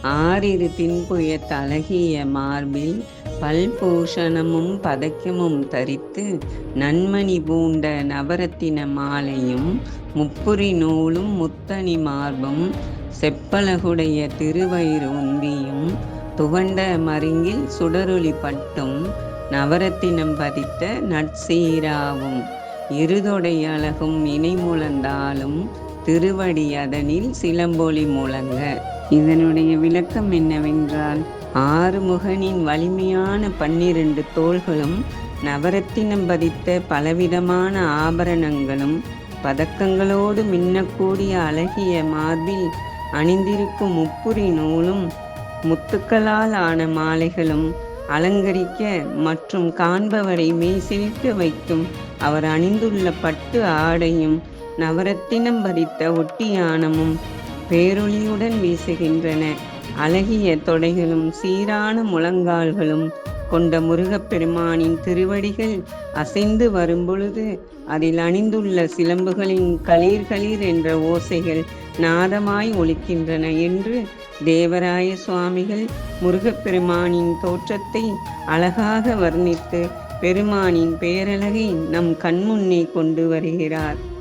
ஆறிரு தின்புய தழகிய மார்பில் பல்பூஷணமும் பதக்கமும் தரித்து நன்மணி பூண்ட நவரத்தின மாலையும் முப்புரி நூலும் முத்தணி மார்பும் செப்பலகுடைய திருவயிறு உந்தியும் துவண்ட மருங்கில் சுடரொளி பட்டும் நவரத்தினம் பதித்த நற்சீராவும் இருதொடை அழகும் இணைமுழந்தாலும் திருவடி அதனில் சிலம்பொலி முழங்க. இதனுடைய விளக்கம் என்னவென்றால், ஆறுமுகனின் வலிமையான 12 தோள்களும் நவரத்தினம் பதித்த பலவிதமான ஆபரணங்களும் பதக்கங்களோடு மின்னக்கூடிய அழகிய மார்பில் அணிந்திருக்கும் முப்புரி நூலும் முத்துக்களால் ஆன மாலைகளும் அலங்கரிக்க மற்றும் காண்பவரை மெய்சிலிர்க்க வைக்கும் அவர் அணிந்துள்ள பட்டு ஆடையும் நவரத்தினம் பதித்த ஒட்டியானமும் பேரொளியுடன் வீசுகின்றன. அழகிய தொடைகளும் சீரான முழங்கால்களும் கொண்ட முருகப்பெருமானின் திருவடிகள் அசைந்து வரும்பொழுது அதில் அணிந்துள்ள சிலம்புகளின் களீர் களீர் என்ற ஓசைகள் நாதமாய் ஒலிக்கின்றன என்று தேவராய சுவாமிகள் முருகப்பெருமானின் தோற்றத்தை அழகாக வர்ணித்து பெருமானின் பேரழகை நம் கண்முன்னே கொண்டு வருகிறார்.